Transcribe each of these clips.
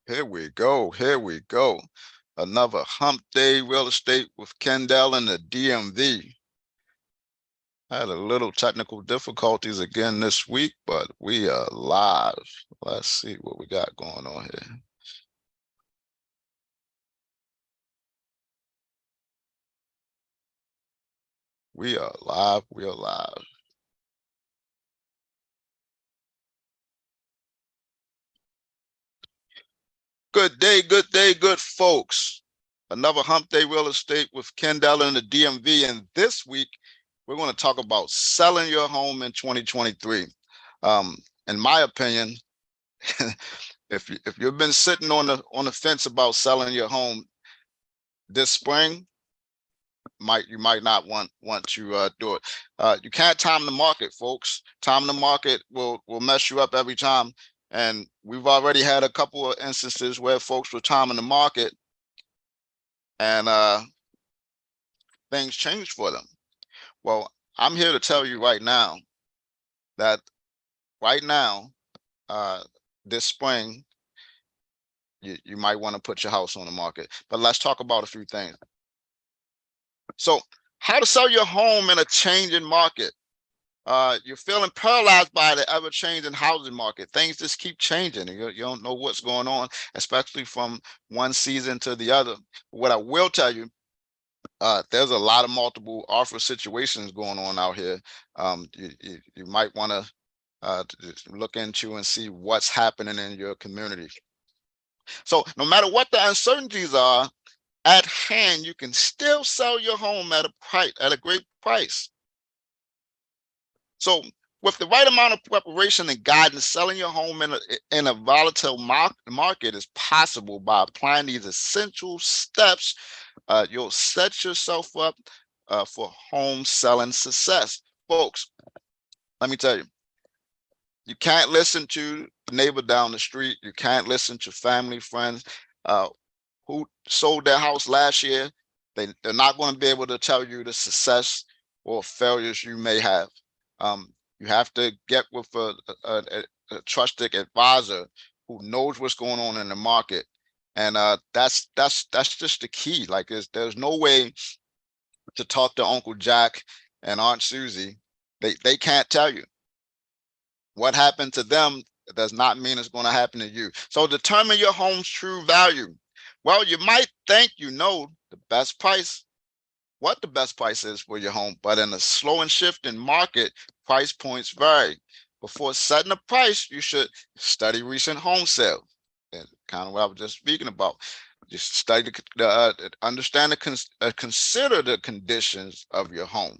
Here we go. Here we go. Another hump day real estate with Kendall in the DMV. I had a little technical difficulties again this week, but we are live. Let's see what we got going on here. We are live. We are live. Good day, good folks. Another hump day real estate with Kendall in the DMV. And this week, we're going to talk about selling your home in 2023. In my opinion, if you've been sitting on the fence about selling your home this spring, you might not want to do it. You can't time the market, folks. Time the market will mess you up every time. And we've already had a couple of instances where folks were timing the market and things changed for them. Well, I'm here to tell you right now that right now, this spring, you might want to put your house on the market. But let's talk about a few things. So, how to sell your home in a changing market? You're feeling paralyzed by the ever-changing housing market. Things just keep changing. You don't know what's going on, especially from one season to the other. What I will tell you, there's a lot of multiple offer situations going on out here. You might want to look into and see what's happening in your community. So no matter what the uncertainties are at hand, you can still sell your home at a great price. So with the right amount of preparation and guidance, selling your home in a volatile market is possible by applying these essential steps. You'll set yourself up for home selling success. Folks, let me tell you, you can't listen to the neighbor down the street. You can't listen to family, friends who sold their house last year. They're not going to be able to tell you the success or failures you may have. You have to get with a trusted advisor who knows what's going on in the market, and that's just the key. Like, there's no way to talk to Uncle Jack and Aunt Susie. They can't tell you what happened to them. Does not mean it's going to happen to you. So determine your home's true value. Well, you might think you know the best price, what the best price is for your home, but in a slow and shifting market, price points vary. Before setting a price, you should study recent home sales, and kind of what I was just speaking about. Just study understand consider the conditions of your home.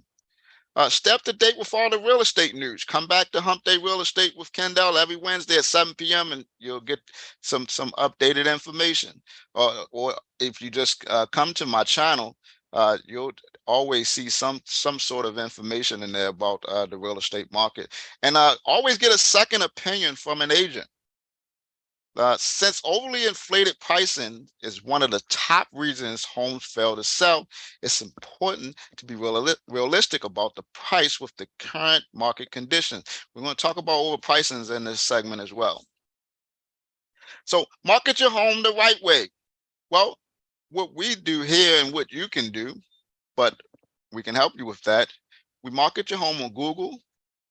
Stay up to date with all the real estate news. Come back to Hump Day Real Estate with Kendall every Wednesday at 7 p.m. and you'll get some updated information. Or if you just come to my channel, you'll always see some sort of information in there about the real estate market. And always get a second opinion from an agent. Since overly inflated pricing is one of the top reasons homes fail to sell, it's important to be realistic about the price with the current market conditions. We're going to talk about overpricing in this segment as well. So market your home the right way. Well, what we do here and what you can do, but we can help you with that. We market your home on Google.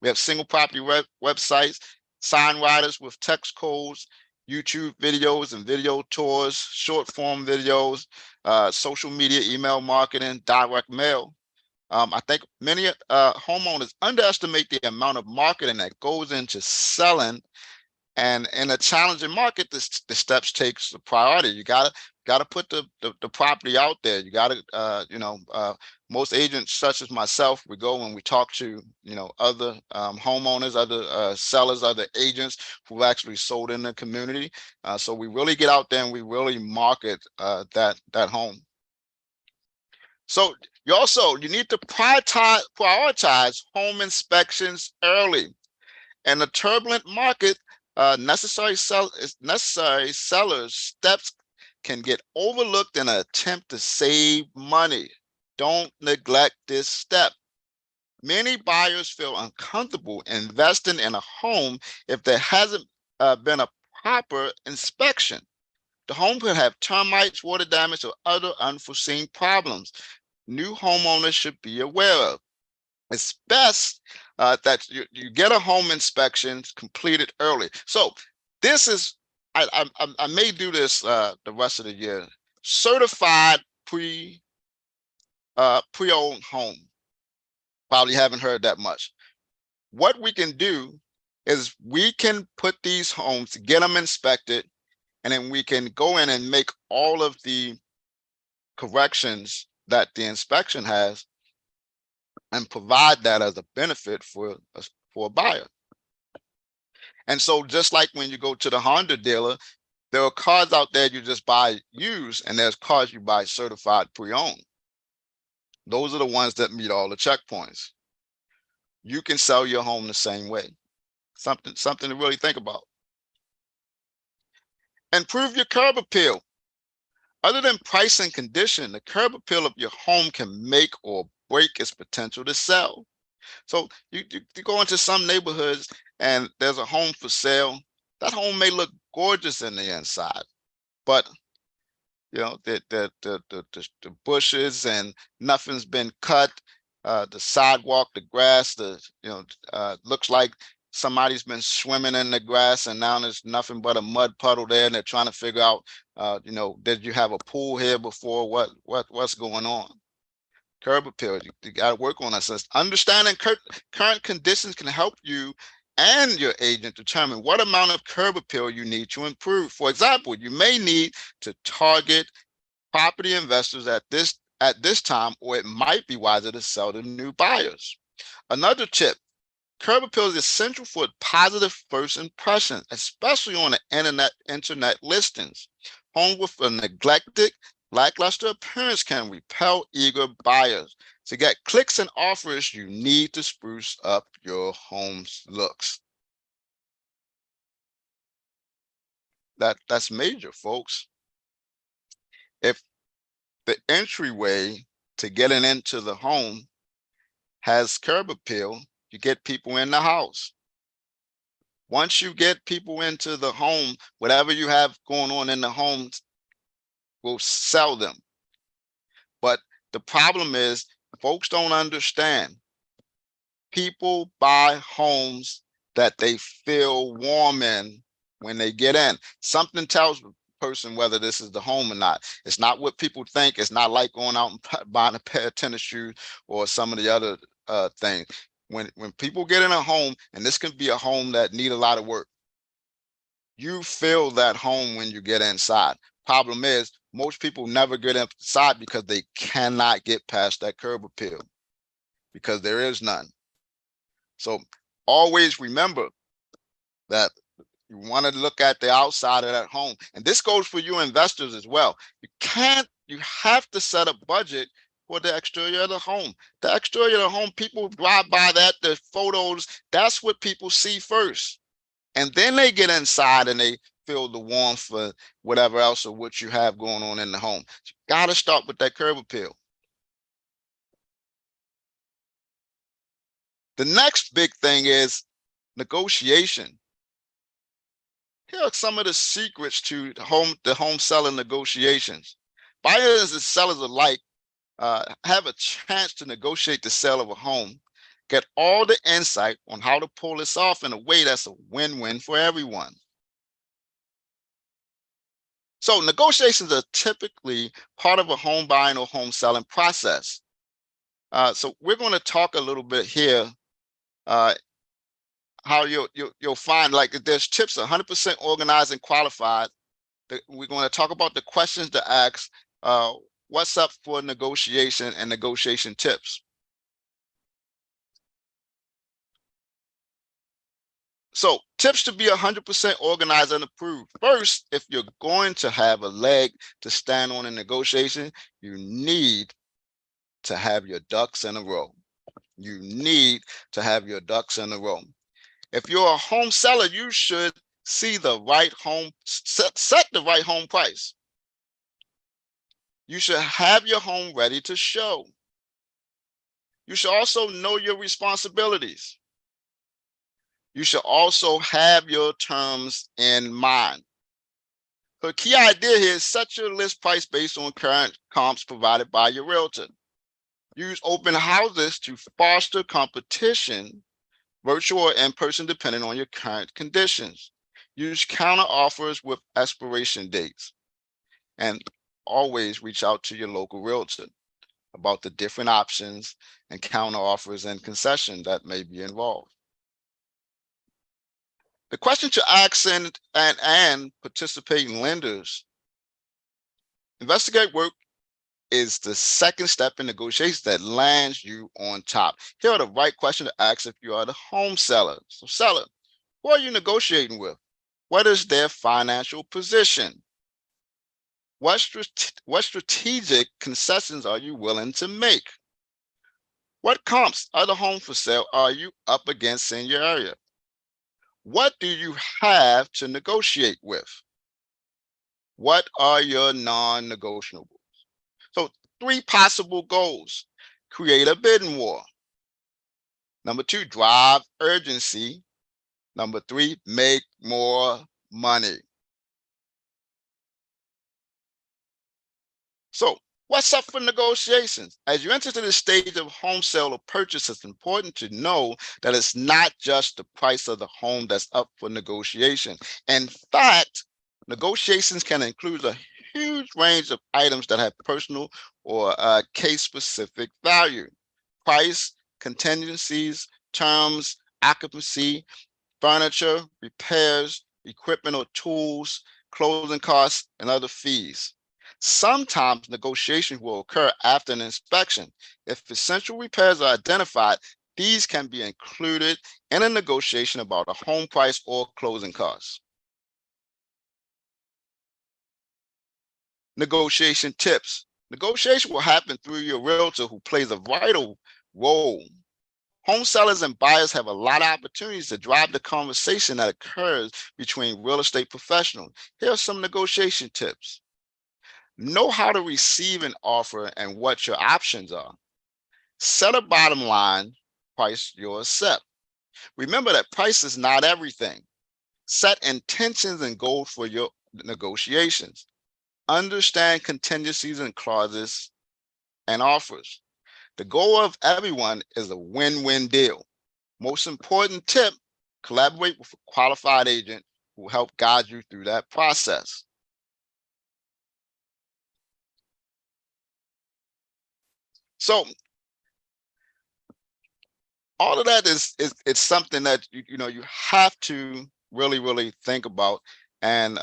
We have single property websites, sign riders with text codes, YouTube videos and video tours, short form videos, social media, email marketing, direct mail. I think many homeowners underestimate the amount of marketing that goes into selling, and in a challenging market, the steps takes the priority. You gotta put the property out there. You gotta most agents such as myself, we go and we talk to other homeowners, other sellers, other agents who actually sold in the community. So we really get out there and we really market that home. So you need to prioritize home inspections early. In a turbulent market, necessary sellers steps can get overlooked in an attempt to save money. Don't neglect this step. Many buyers feel uncomfortable investing in a home if there hasn't been a proper inspection. The home could have termites, water damage, or other unforeseen problems new homeowners should be aware of. It's best that you get a home inspection completed early. So this is, I may do this the rest of the year. Certified pre-owned home. Probably haven't heard that much. What we can do is we can put these homes, get them inspected, and then we can go in and make all of the corrections that the inspection has and provide that as a benefit for a buyer. And so just like when you go to the Honda dealer, there are cars out there you just buy used, and there's cars you buy certified pre-owned. Those are the ones that meet all the checkpoints. You can sell your home the same way. Something to really think about. Improve your curb appeal. Other than price and condition, the curb appeal of your home can make or break its potential to sell. So you go into some neighborhoods and there's a home for sale. That home may look gorgeous in the inside, but you know the bushes and nothing's been cut. The sidewalk, the grass, looks like somebody's been swimming in the grass, and now there's nothing but a mud puddle there, and they're trying to figure out, did you have a pool here before? What's going on? Curb appeal, you got to work on that. So understanding current conditions can help you and your agent determine what amount of curb appeal you need to improve. For example, you may need to target property investors at this time, or it might be wiser to sell to new buyers. Another tip: curb appeal is essential for a positive first impression, especially on the internet listings. Homes with a neglected, lackluster appearance can repel eager buyers. To get clicks and offers, you need to spruce up your home's looks. That's major, folks. If the entryway to getting into the home has curb appeal, you get people in the house. Once you get people into the home, whatever you have going on in the home will sell them. But the problem is, folks don't understand. People buy homes that they feel warm in when they get in. Something tells the person whether this is the home or not. It's not what people think. It's not like going out and buying a pair of tennis shoes or some of the other things. When people get in a home, and this can be a home that need a lot of work, you feel that home when you get inside. Problem is, most people never get inside because they cannot get past that curb appeal, because there is none. So always remember that you want to look at the outside of that home. And this goes for you investors as well. You have to set a budget for the exterior of the home. The exterior of the home, people drive by that, the photos, that's what people see first. And then they get inside and they feel the warmth for whatever else or what you have going on in the home. You got to start with that curb appeal. The next big thing is negotiation. Here are some of the secrets to the home selling negotiations. Buyers and sellers alike have a chance to negotiate the sale of a home, get all the insight on how to pull this off in a way that's a win-win for everyone. So negotiations are typically part of a home buying or home selling process. So we're going to talk a little bit here how you'll find, like, there's tips 100% organized and qualified. We're going to talk about the questions to ask, what's up for negotiation, and negotiation tips. So tips to be 100% organized and approved. First, if you're going to have a leg to stand on in negotiation, you need to have your ducks in a row. You need to have your ducks in a row. If you're a home seller, you should see the right home, set the right home price. You should have your home ready to show. You should also know your responsibilities. You should also have your terms in mind. So the key idea here is set your list price based on current comps provided by your realtor. Use open houses to foster competition, virtual or in-person, depending on your current conditions. Use counter offers with expiration dates. And always reach out to your local realtor about the different options and counter offers and concessions that may be involved. The question to ask and participating lenders: investigate work is the second step in negotiations that lands you on top. Here are the right questions to ask if you are the home seller. So seller, who are you negotiating with? What is their financial position? What strategic concessions are you willing to make? What comps, other homes for sale, are you up against in your area? What do you have to negotiate with? What are your non-negotiables? So 3 possible goals: create a bidding war. Number 2, drive urgency. Number 3, make more money. So what's up for negotiations? As you enter to the stage of home sale or purchase, it's important to know that it's not just the price of the home that's up for negotiation. In fact, negotiations can include a huge range of items that have personal or case-specific value: price, contingencies, terms, occupancy, furniture, repairs, equipment or tools, closing costs, and other fees. Sometimes negotiations will occur after an inspection. If essential repairs are identified, these can be included in a negotiation about a home price or closing costs. Negotiation tips. Negotiation will happen through your realtor, who plays a vital role. Home sellers and buyers have a lot of opportunities to drive the conversation that occurs between real estate professionals. Here are some negotiation tips. Know how to receive an offer and what your options are. Set a bottom line price you'll accept. Remember that price is not everything. Set intentions and goals for your negotiations. Understand contingencies and clauses and offers. The goal of everyone is a win-win deal. Most important tip: collaborate with a qualified agent who will help guide you through that process. So all of that is it's something that you have to really think about, and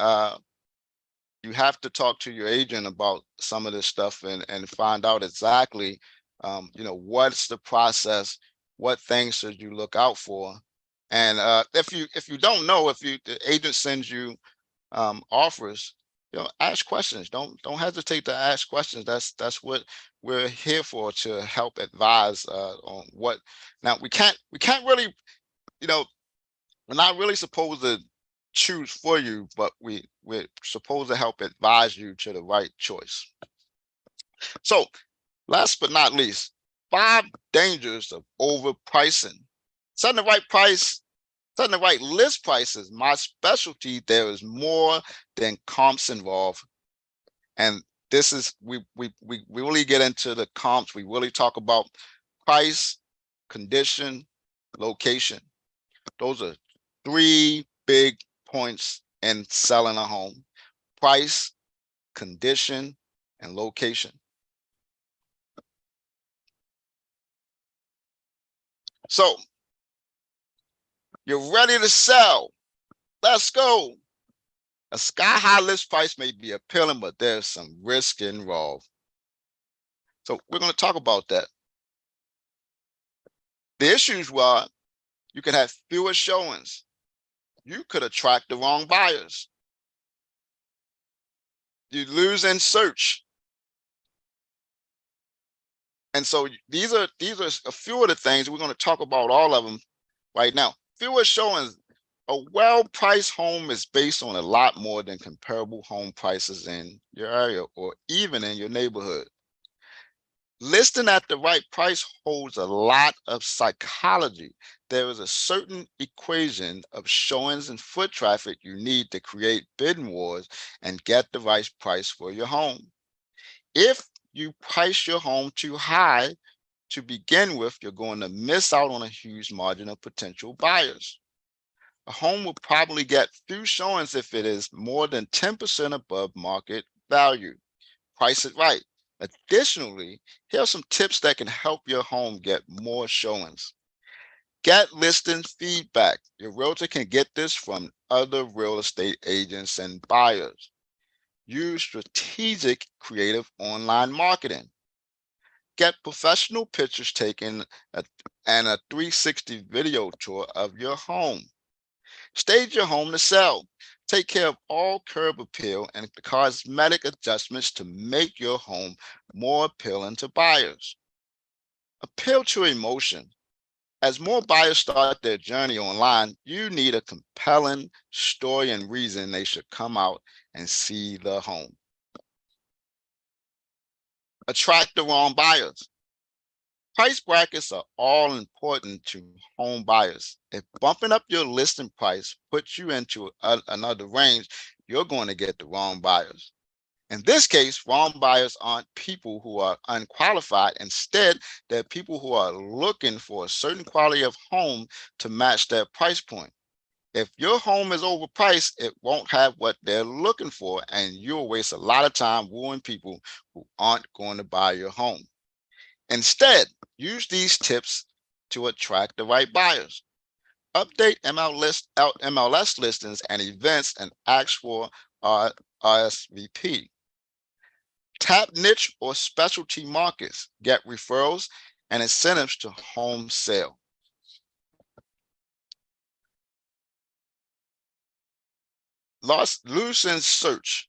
you have to talk to your agent about some of this stuff and find out exactly what's the process, what things should you look out for. And if you don't know, if the agent sends you offers, ask questions. Don't hesitate to ask questions. That's what we're here for, to help advise on what. Now we can't really, we're not really supposed to choose for you, but we're supposed to help advise you to the right choice. So last but not least, 5 dangers of overpricing. Setting the right price, setting the right list price is my specialty. There is more than comps involved. And this is, we really get into the comps. We really talk about price, condition, location. Those are 3 big points in selling a home: price, condition, and location. So you're ready to sell. Let's go. A sky high list price may be appealing, but there's some risk involved. So we're going to talk about that. The issues were, you could have fewer showings. You could attract the wrong buyers. You lose in search. And so these are a few of the things. We're going to talk about all of them right now. Fewer showings. A well-priced home is based on a lot more than comparable home prices in your area or even in your neighborhood. Listing at the right price holds a lot of psychology. There is a certain equation of showings and foot traffic you need to create bidding wars and get the right price for your home. If you price your home too high to begin with, you're going to miss out on a huge margin of potential buyers. A home will probably get few showings if it is more than 10% above market value. Price it right. Additionally, here are some tips that can help your home get more showings. Get listing feedback. Your realtor can get this from other real estate agents and buyers. Use strategic creative online marketing. Get professional pictures taken and a 360 video tour of your home. Stage your home to sell. Take care of all curb appeal and cosmetic adjustments to make your home more appealing to buyers. Appeal to emotion. As more buyers start their journey online, you need a compelling story and reason they should come out and see the home. Attract the wrong buyers. Price brackets are all important to home buyers. If bumping up your listing price puts you into another range, you're going to get the wrong buyers. In this case, wrong buyers aren't people who are unqualified. Instead, they're people who are looking for a certain quality of home to match their price point. If your home is overpriced, it won't have what they're looking for, and you'll waste a lot of time wooing people who aren't going to buy your home. Instead, use these tips to attract the right buyers. Update MLS listings and events and ask for RSVP. Tap niche or specialty markets. Get referrals and incentives to home sale. Loosen search.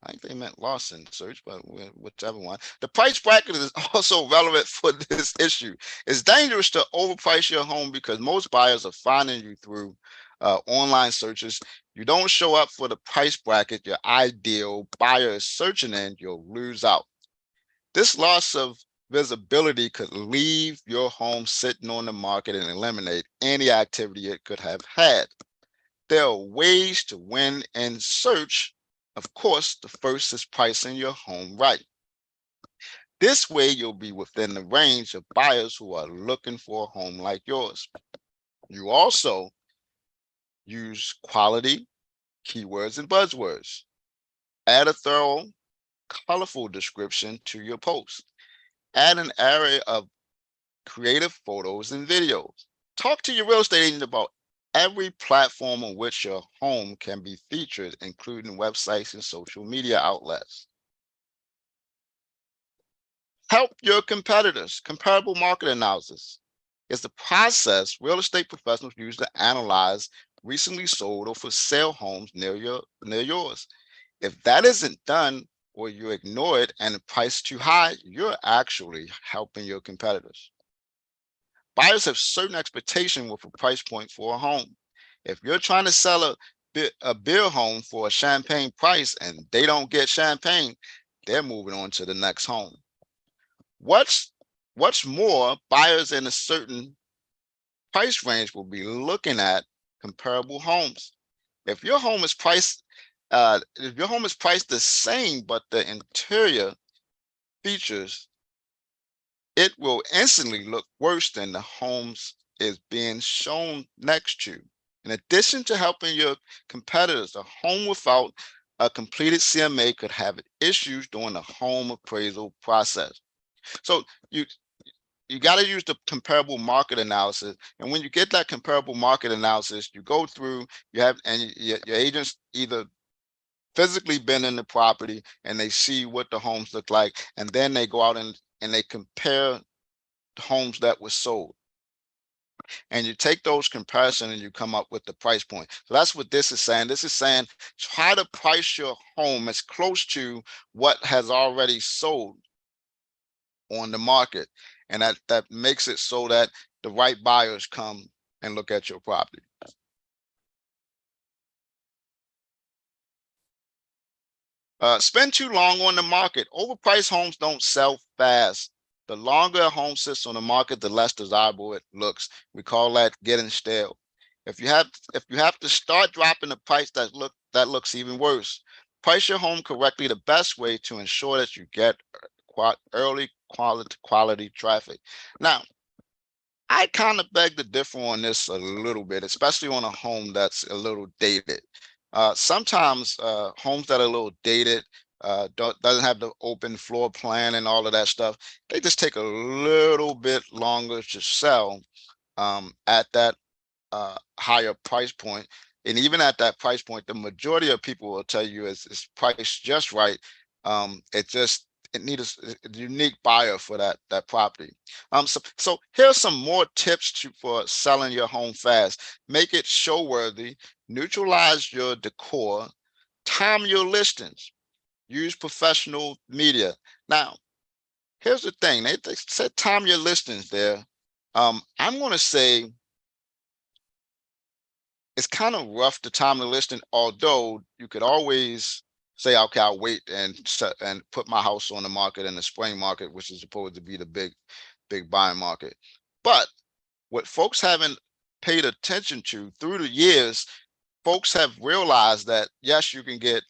I think they meant Lawson search, but whichever one. The price bracket is also relevant for this issue. It's dangerous to overprice your home because most buyers are finding you through online searches. You don't show up for the price bracket your ideal buyer is searching in, you'll lose out. This loss of visibility could leave your home sitting on the market and eliminate any activity it could have had. There are ways to win in search. Of course, the first is pricing your home right. This way, you'll be within the range of buyers who are looking for a home like yours. You also use quality, keywords, and buzzwords. Add a thorough, colorful description to your post. Add an area of creative photos and videos. Talk to your real estate agent about every platform on which your home can be featured, including websites and social media outlets. Help your competitors. Comparable market analysis is the process real estate professionals use to analyze recently sold or for sale homes near yours. If that isn't done or you ignore it and the price too high, you're actually helping your competitors. Buyers have certain expectation with a price point for a home. If you're trying to sell a beer home for a champagne price and they don't get champagne, they're moving on to the next home. What's more, buyers in a certain price range will be looking at comparable homes. If your home is priced the same, but the interior features, it will instantly look worse than the homes is being shown next to. In addition to helping your competitors, a home without a completed CMA could have issues during the home appraisal process. So you got to use the comparable market analysis. And when you get that comparable market analysis, you go through, your agents either physically been in the property and they see what the homes look like, and then they go out and they compare homes that were sold. And you take those comparisons and you come up with the price point. So that's what this is saying. This is saying try to price your home as close to what has already sold on the market. And that makes it so that the right buyers come and look at your property. Spend too long on the market. Overpriced homes don't sell fast. The longer a home sits on the market, the less desirable it looks. We call that getting stale. If you have to start dropping the price, that looks even worse. Price your home correctly. The best way to ensure that you get early quality traffic. Now, I kind of beg to differ on this a little bit, especially on a home that's a little dated. Sometimes homes that are a little dated, doesn't have the open floor plan and all of that stuff, they just take a little bit longer to sell at that higher price point. And even at that price point, the majority of people will tell you it's priced just right. It needs a unique buyer for that property. So here's some more tips for selling your home fast. Make it show worthy, neutralize your decor, time your listings, use professional media. Now, here's the thing. They said time your listings there. I'm going to say it's kind of rough to time the listing, although you could always say, okay, I'll wait and put my house on the market in the spring market, which is supposed to be the big buying market. But what folks haven't paid attention to through the years, folks have realized that yes, you can get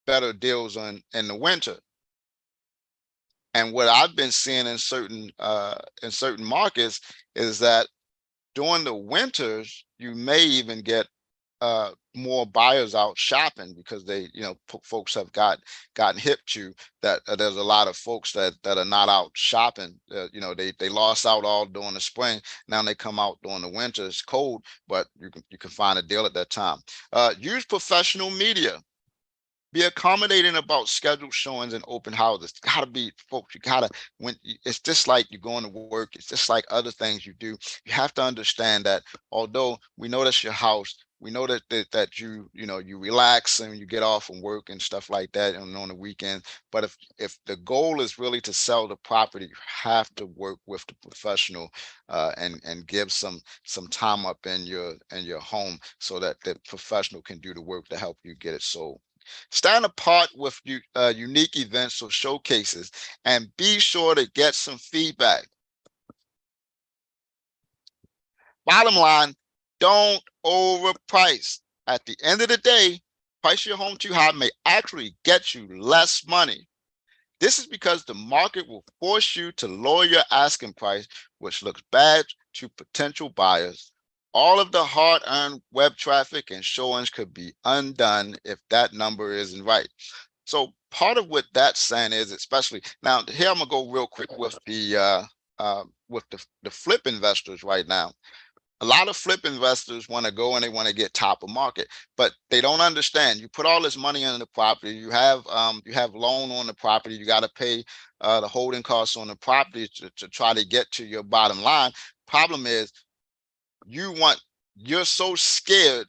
better deals in the winter. And what I've been seeing in certain markets is that during the winters, you may even get more buyers out shopping because they, folks have gotten hip to that. There's a lot of folks that are not out shopping. They lost out all during the spring. Now they come out during the winter. It's cold, but you can find a deal at that time. Use professional media. Be accommodating about scheduled showings and open houses. Gotta be, folks. You gotta it's just like you're going to work. It's just like other things you do. You have to understand that although we know that's your house, we know that you relax and you get off from work and stuff like that and on the weekend. But if the goal is really to sell the property, you have to work with the professional and give some time up in your home so that the professional can do the work to help you get it sold. Stand apart with unique events or showcases, and be sure to get some feedback. Bottom line, don't overprice. At the end of the day, price your home too high may actually get you less money. This is because the market will force you to lower your asking price, which looks bad to potential buyers. All of the hard-earned web traffic and showings could be undone if that number isn't right. So part of what that's saying is, especially now, here I'm gonna go real quick with the flip investors right now. A lot of flip investors want to go and they want to get top of market, but they don't understand. You put all this money into the property, you have loan on the property, you got to pay the holding costs on the property to try to get to your bottom line. Problem is, you're so scared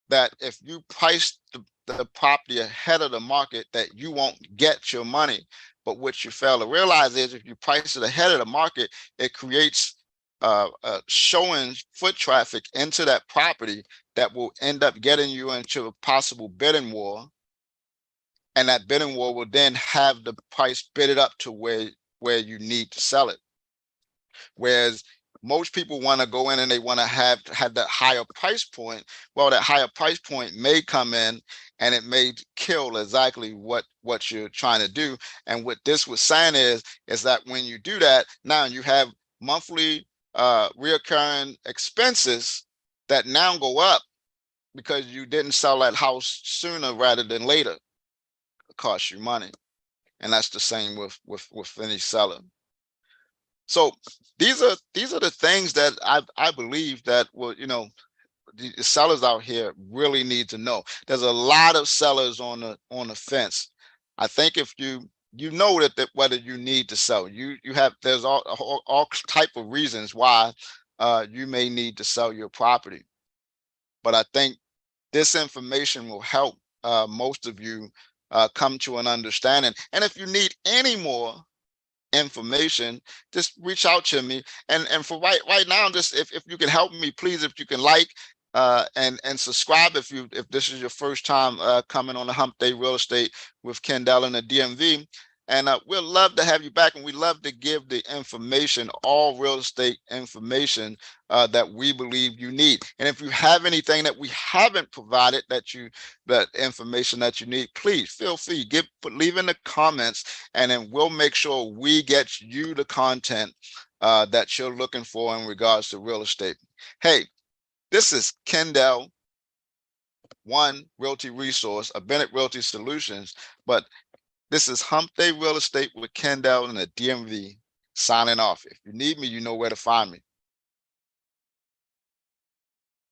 that if you price the property ahead of the market that you won't get your money. But what you fail to realize is if you price it ahead of the market, it creates showing foot traffic into that property that will end up getting you into a possible bidding war. And that bidding war will then have the price bid it up to where you need to sell it. Whereas most people want to go in and they want to have that higher price point. Well, that higher price point may come in and it may kill exactly what you're trying to do. And what this was saying is that when you do that, now you have monthly reoccurring expenses that now go up because you didn't sell that house sooner rather than later. It costs you money. And that's the same with any seller. So these are the things that I believe that the sellers out here really need to know. There's a lot of sellers on the fence. I think if you know that whether you need to sell, there's all type of reasons why you may need to sell your property. But I think this information will help most of you come to an understanding. And if you need any more information, just reach out to me. And for right now, just if you can help me, please, if you can and subscribe if this is your first time coming on the Hump Day Real Estate with Kendall in the DMV. And we'd love to have you back, and we love to give the information, all real estate information that we believe you need. And if you have anything that we haven't provided, that information that you need, please feel free, leave in the comments, and then we'll make sure we get you the content that you're looking for in regards to real estate. Hey, this is Kendall, One Realty Resource, a Bennett Realty Solutions, but this is Hump Day Real Estate with Kendall and the DMV signing off. If you need me, you know where to find me.